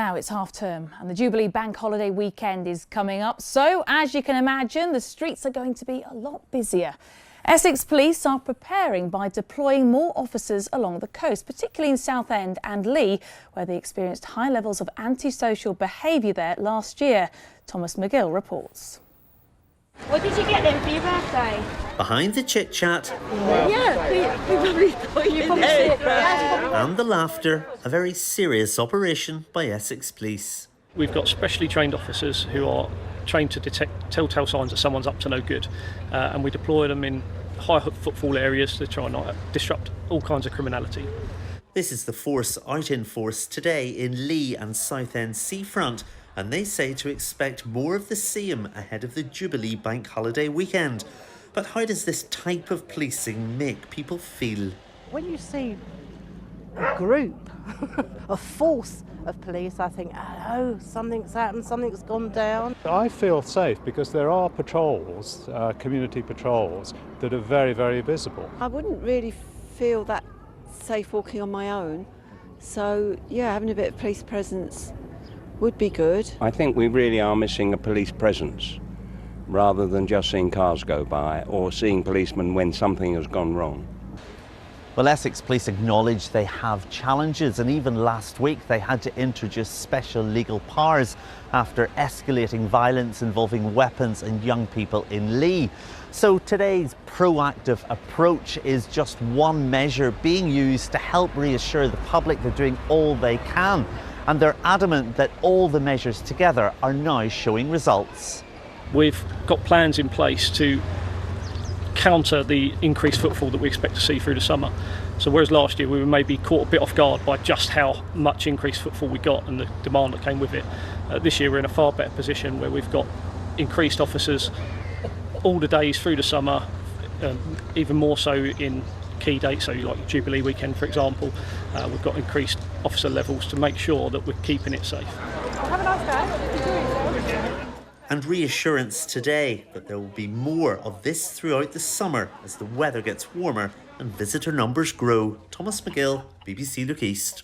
Now it's half term and the Jubilee Bank Holiday weekend is coming up. So, as you can imagine, the streets are going to be a lot busier. Essex Police are preparing by deploying more officers along the coast, particularly in Southend and Leigh, where they experienced high levels of antisocial behaviour there last year. Thomas Magill reports. What did you get them for your birthday? Behind the chit-chat Yeah, we probably thought you probably see it. and the laughter, a very serious operation by Essex Police. We've got specially trained officers who are trained to detect telltale signs that someone's up to no good, and we deploy them in high footfall areas to try and not disrupt all kinds of criminality. This is the force out in force today in Leigh and Southend seafront, and they say to expect more of the same ahead of the Jubilee Bank Holiday weekend. But how does this type of policing make people feel? When you see a group, a force of police, I think, oh, something's happened, something's gone down. I feel safe because there are patrols, community patrols, that are very, very visible. I wouldn't really feel that safe walking on my own. So, yeah, having a bit of police presence would be good. I think we really are missing a police presence rather than just seeing cars go by or seeing policemen when something has gone wrong. Well, Essex Police acknowledge they have challenges, and even last week they had to introduce special legal powers after escalating violence involving weapons and young people in Leigh. So today's proactive approach is just one measure being used to help reassure the public they're doing all they can. And they're adamant that all the measures together are now showing results. We've got plans in place to counter the increased footfall that we expect to see through the summer. So whereas last year we were maybe caught a bit off guard by just how much increased footfall we got and the demand that came with it, this year we're in a far better position where we've got increased officers all the days through the summer, even more so in key dates, so like Jubilee weekend for example. We've got increased officer levels to make sure that we're keeping it safe. Have a nice day. Enjoy yourself. And reassurance today that there will be more of this throughout the summer as the weather gets warmer and visitor numbers grow. Thomas Magill, BBC Look East.